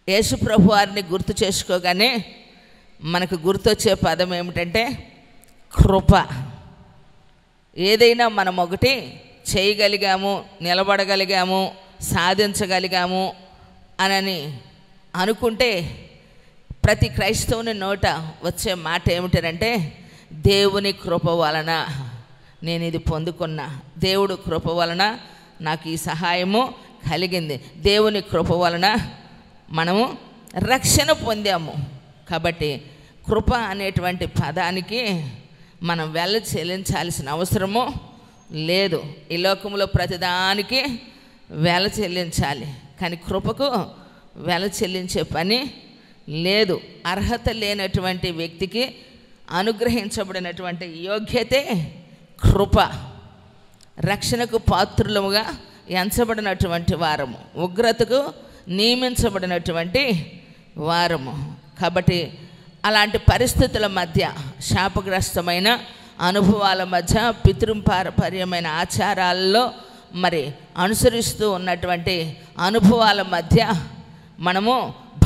యేసు ప్రభు వారిని గుర్తు చేసుకోగానే మనకు గుర్తొచ్చే పదం ఏమిటంటే కృప. ఏదైనా మనం ఒకటి చేయగలిగాము, నిలబడగలిగాము, సాధించగలిగాము అని అనుకుంటే ప్రతి క్రైస్తవుని నోట వచ్చే మాట ఏమిటంటే దేవుని కృప వలన నేను ఇది పొందుకున్నా, దేవుడు కృప వలన నాకు ఈ సహాయము కలిగింది, దేవుని కృప వలన మనము రక్షణ పొందాము. కాబట్టి కృప అనేటువంటి పదానికి మనం వెల చెల్లించాల్సిన అవసరము లేదు. ఈ లోకంలో ప్రతిదానికి వెల చెల్లించాలి, కానీ కృపకు వెల చెల్లించే పని లేదు. అర్హత లేనటువంటి వ్యక్తికి అనుగ్రహించబడినటువంటి యోగ్యతే కృప. రక్షణకు పాత్రులముగా ఎంచబడినటువంటి వారము, ఉగ్రతకు నియమించబడినటువంటి వారము. కాబట్టి అలాంటి పరిస్థితుల మధ్య, శాపగ్రస్తమైన అనుభవాల మధ్య, పితృపారపర్యమైన ఆచారాల్లో మరి అనుసరిస్తూ ఉన్నటువంటి అనుభవాల మధ్య మనము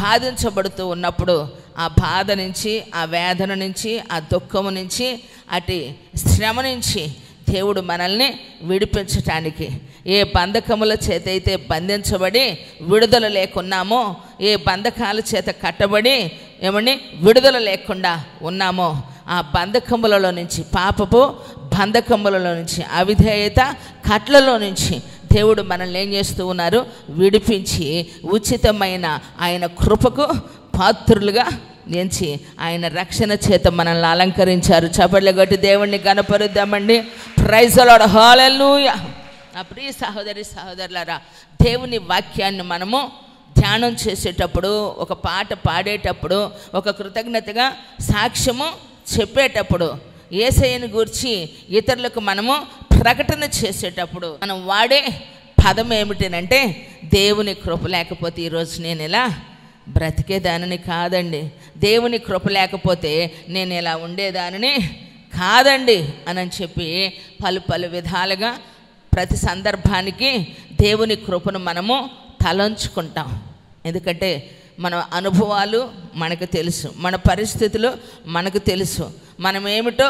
బాధించబడుతూ ఉన్నప్పుడు ఆ బాధ నుంచి, ఆ వేదన నుంచి, ఆ దుఃఖము నుంచి, అటు శ్రమ నుంచి దేవుడు మనల్ని విడిపించటానికి, ఏ బంధకముల చేత అయితే బంధించబడి విడుదల లేకున్నామో, ఏ బంధకాల చేత కట్టబడి విడుదల లేకుండా ఉన్నామో, ఆ బంధకములలో నుంచి, పాపపు బంధకములలో నుంచి, అవిధేయత కట్లలో నుంచి దేవుడు మనల్ని ఏం చేస్తూ ఉన్నారు? విడిపించి ఉచితమైన ఆయన కృపకు పాత్రులుగా ఎంచి ఆయన రక్షణ చేత మనల్ని అలంకరించారు. చప్పట్లు కొట్టి దేవుణ్ణి కనపరుద్దామండి. ప్రైజ్ ది లార్డ్, హల్లెలూయా. నా ప్రియ సహోదరి సహోదరులారా, దేవుని వాక్యాన్ని మనము ధ్యానం చేసేటప్పుడు, ఒక పాట పాడేటప్పుడు, ఒక కృతజ్ఞతగా సాక్ష్యము చెప్పేటప్పుడు, యేసయ్యను గూర్చి ఇతరులకు మనము ప్రకటన చేసేటప్పుడు మనం వాడే పదం ఏమిటంటే దేవుని కృప లేకపోతే ఈరోజు నేను ఇలా బ్రతికేదానిని కాదండి, దేవుని కృప లేకపోతే నేను ఇలా ఉండేదానిని కాదండి అని చెప్పి పలు విధాలుగా ప్రతి సందర్భానికి దేవుని కృపను మనము తలంచుకుంటాం. ఎందుకంటే మన అనుభవాలు మనకు తెలుసు, మన పరిస్థితులు మనకు తెలుసు, మనం ఏమిటో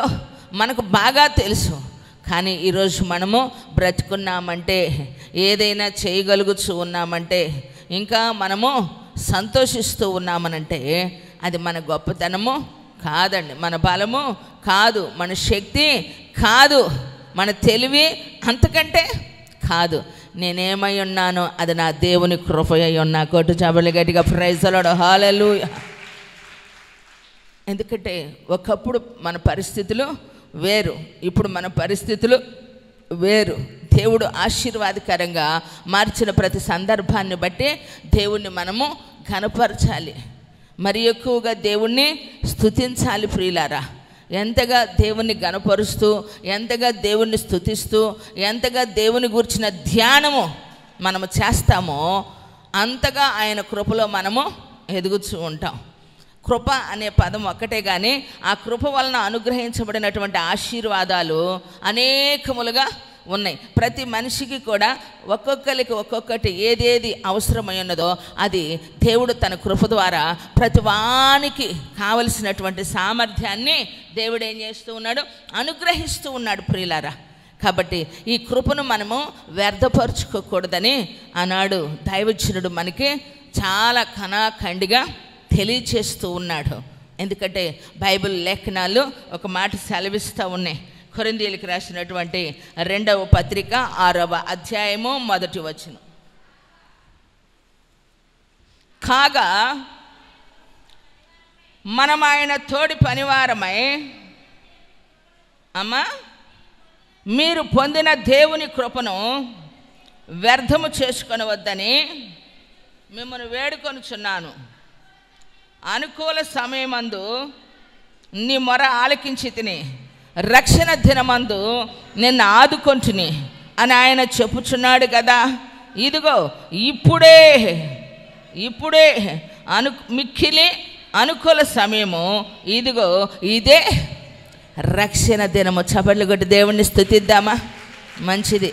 మనకు బాగా తెలుసు. కానీ ఈరోజు మనము బ్రతుకున్నామంటే, ఏదైనా చేయగలుగుతూ ఉన్నామంటే, ఇంకా మనము సంతోషిస్తూ ఉన్నామనంటే అది మన గొప్పతనము కాదండి, మన బలము కాదు, మన శక్తి కాదు, మన తెలివి అంతకంటే కాదు. నేనేమై ఉన్నానో అది నా దేవుని కృప అయి ఉన్నా. కొట్టు చప్పట్లు గట్టిగా ప్రైజ్ ది లార్డ్, హల్లెలూయా. ఎందుకంటే ఒకప్పుడు మన పరిస్థితులు వేరు, ఇప్పుడు మన పరిస్థితులు వేరు. దేవుడు ఆశీర్వాదకరంగా మార్చిన ప్రతి సందర్భాన్ని బట్టి దేవుణ్ణి మనము ఘనపరచాలి, మరి ఎక్కువగా దేవుణ్ణి స్తుతించాలి. ప్రియులారా, ఎంతగా దేవుణ్ణి గణపరుస్తూ, ఎంతగా దేవుణ్ణి స్తుతిస్తూ, ఎంతగా దేవుని గురించిన ధ్యానము మనము చేస్తామో అంతగా ఆయన కృపలో మనము ఎదుగుతూ ఉంటాం. కృప అనే పదం ఒక్కటే కానీ ఆ కృప వలన అనుగ్రహించబడినటువంటి ఆశీర్వాదాలు అనేకములుగా ఉన్నాయి. ప్రతి మనిషికి కూడా ఒక్కొక్కరికి ఒక్కొక్కటి ఏదేది అవసరమై ఉన్నదో అది దేవుడు తన కృప ద్వారా ప్రతి వానికి కావలసినటువంటి సామర్థ్యాన్ని దేవుడు ఏం చేస్తూ ఉన్నాడు? అనుగ్రహిస్తూ ఉన్నాడు. ప్రియులారా, కాబట్టి ఈ కృపను మనము వ్యర్థపరుచుకోకూడదని ఆనాడు దైవజనుడు మనకి చాలా ఖండిగా తెలియచేస్తూ ఉన్నాడు. ఎందుకంటే బైబిల్ లేఖనాలు ఒక మాట సెలవిస్తూ ఉన్నాయి. కొరింథీయులకు రాసినటువంటి 2వ పత్రిక 6వ అధ్యాయము 1వ వచనం. కాగా మనం ఆయన తోడి పనివారమై మీరు పొందిన దేవుని కృపను వ్యర్థము చేసుకొనవద్దని మిమ్మల్ని వేడుకొనుచున్నాను. అనుకూల సమయమందు నీ మొర ఆలకించి తిని, రక్షణ దినమందు నిన్ను ఆదుకొంటిని అని ఆయన చెప్పుచున్నాడు కదా. ఇదిగో ఇప్పుడే మిక్కిలి అనుకూల సమయము, ఇదిగో ఇదే రక్షణ దినము. చప్పట్లు కొట్టి దేవుణ్ణి స్తుతిద్దామా? మంచిది.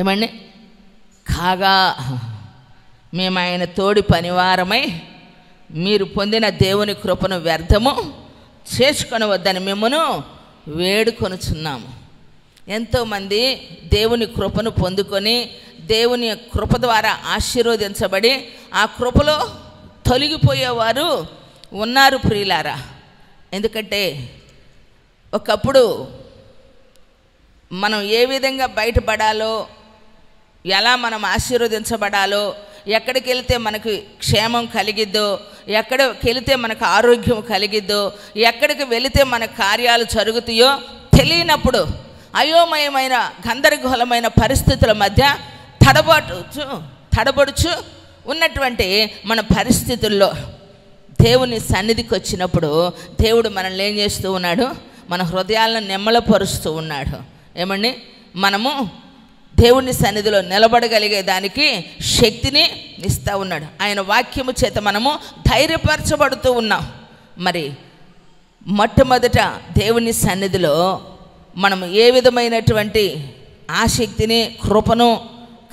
ఏమండి? కాగా మేము ఆయన తోడి పనివారమై మీరు పొందిన దేవుని కృపను వ్యర్థము చేసుకొనవద్దని మిమ్మను వేడుకొనుచున్నాము. ఎంతోమంది దేవుని కృపను పొందుకొని దేవుని కృప ద్వారా ఆశీర్వదించబడి ఆ కృపలో తొలగిపోయేవారు ఉన్నారు ప్రియులారా. ఎందుకంటే ఒకప్పుడు మనం ఏ విధంగా బయటపడాలో, ఎలా మనం ఆశీర్వదించబడాలో, ఎక్కడికి వెళితే మనకు క్షేమం కలిగిద్దో, ఎక్కడికి వెళితే మనకు ఆరోగ్యం కలిగిద్దో, ఎక్కడికి వెళితే మన కార్యాలు జరుగుతాయో తెలియనప్పుడు అయోమయమైన గందరగోళమైన పరిస్థితుల మధ్య తడబడుచు ఉన్నటువంటి మన పరిస్థితుల్లో దేవుని సన్నిధికి వచ్చినప్పుడు దేవుడు మనల్ని ఏం చేస్తూ ఉన్నాడు? మన హృదయాలను నెమ్మలపరుస్తూ ఉన్నాడు. ఏమండి, మనము దేవుని సన్నిధిలో నిలబడగలిగే దానికి శక్తిని ఇస్తూ ఉన్నాడు. ఆయన వాక్యము చేత మనము ధైర్యపరచబడుతూ ఉన్నాం. మరి మొట్టమొదట దేవుని సన్నిధిలో మనము ఏ విధమైనటువంటి ఆసక్తిని కృపను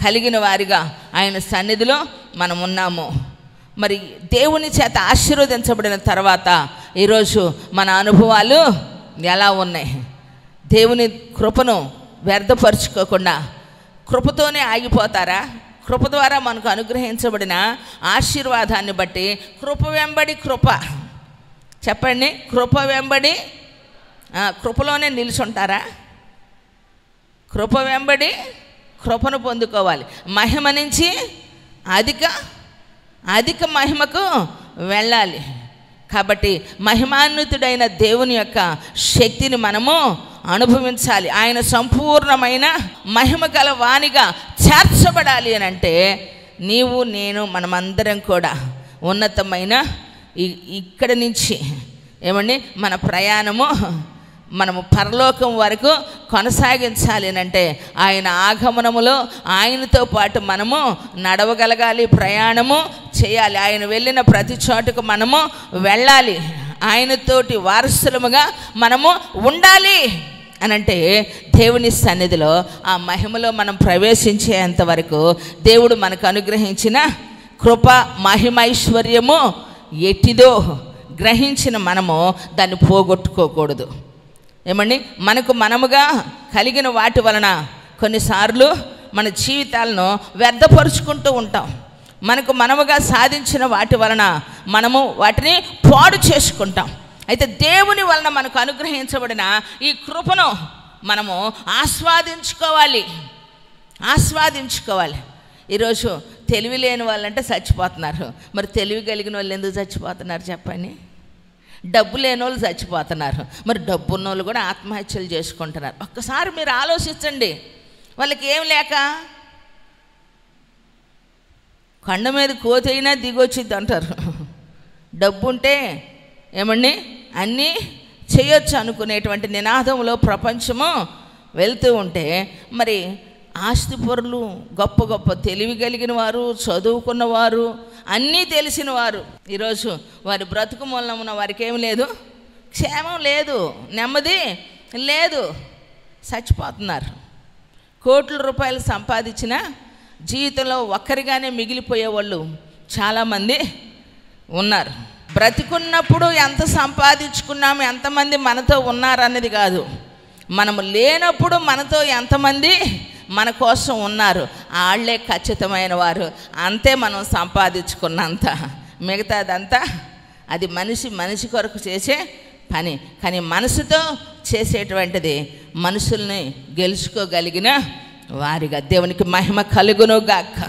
కలిగిన వారిగా ఆయన సన్నిధిలో మనం ఉన్నాము. మరి దేవుని చేత ఆశీర్వదించబడిన తర్వాత ఈరోజు మన అనుభవాలు ఎలా ఉన్నాయి? దేవుని కృపను వ్యర్థపరుచుకోకుండా కృపతోనే ఆగిపోతారా? కృప ద్వారా మనకు అనుగ్రహించబడిన ఆశీర్వాదాన్ని బట్టి కృప వెంబడి కృప, చెప్పండి, కృప వెంబడి కృపలోనే నిలుచుంటారా? కృప వెంబడి కృపను పొందుకోవాలి. మహిమ నుంచి అధిక మహిమకు వెళ్ళాలి. కాబట్టి మహిమాన్వితుడైన దేవుని యొక్క శక్తిని మనము అనుభవించాలి. ఆయన సంపూర్ణమైన మహిమ గల వానిగా చేర్చబడాలి అని అంటే నీవు నేను మనమందరం కూడా ఉన్నతమైన ఇక్కడి నుంచి ఏమండి మన ప్రయాణము మనము పరలోకం వరకు కొనసాగించాలి అంటే ఆయన ఆగమనములో ఆయనతో పాటు మనము నడవగలగాలి, ప్రయాణము చేయాలి. ఆయన వెళ్ళిన ప్రతి చోటుకు మనము వెళ్ళాలి, ఆయనతోటి వారసులముగా మనము ఉండాలి అని అంటే దేవుని సన్నిధిలో ఆ మహిమలో మనం ప్రవేశించేంత వరకు దేవుడు మనకు అనుగ్రహించిన కృప మహిమైశ్వర్యము ఎట్టిదో గ్రహించిన మనము దాన్ని పోగొట్టుకోకూడదు. ఏమండి, మనకు మనముగా కలిగిన వాటి వలన కొన్నిసార్లు మన జీవితాలను వ్యర్థపరుచుకుంటూ ఉంటాం. మనకు మనముగా సాధించిన వాటి వలన మనము వాటిని పాడు చేసుకుంటాం. అయితే దేవుని వలన మనకు అనుగ్రహించబడిన ఈ కృపను మనము ఆస్వాదించుకోవాలి. ఈరోజు తెలివి లేని వాళ్ళంటే చచ్చిపోతున్నారు. మరి తెలివి కలిగిన వాళ్ళు ఎందుకు చచ్చిపోతున్నారు చెప్పండి? డబ్బు లేని వాళ్ళు చచ్చిపోతున్నారు. మరి డబ్బు ఉన్న వాళ్ళు కూడా ఆత్మహత్యలు చేసుకుంటున్నారు. ఒక్కసారి మీరు ఆలోచించండి. వాళ్ళకి ఏం లేక కొండ మీద కోతైనా దిగొచ్చిద్ది అంటారు. డబ్బు ఉంటే ఏమండి అన్నీ చేయొచ్చు అనుకునేటువంటి నినాదంలో ప్రపంచము వెళ్తూ ఉంటే మరి ఆస్తిపరులు, గొప్ప గొప్ప తెలివి కలిగిన వారు, చదువుకున్నవారు, అన్నీ తెలిసిన వారు ఈరోజు వారి బ్రతుకు మూలమున వారికి ఏం లేదు, క్షేమం లేదు, నెమ్మది లేదు, చచ్చిపోతున్నారు. కోట్ల రూపాయలు సంపాదించిన జీవితంలో ఒక్కరిగానే మిగిలిపోయే వాళ్ళు చాలామంది ఉన్నారు. బ్రతికున్నప్పుడు ఎంత సంపాదించుకున్నాము, ఎంతమంది మనతో ఉన్నారన్నది కాదు, మనము లేనప్పుడు మనతో ఎంతమంది మన కోసం ఉన్నారు, వాళ్ళే ఖచ్చితమైన వారు. అంతే మనం సంపాదించుకున్నంత, మిగతాదంతా అది మనిషి కొరకు చేసే పని. కానీ మనసుతో చేసేటువంటిది మనుషుల్ని గెలుచుకోగలిగిన వారిగా. దేవునికి మహిమ కలుగును గాక.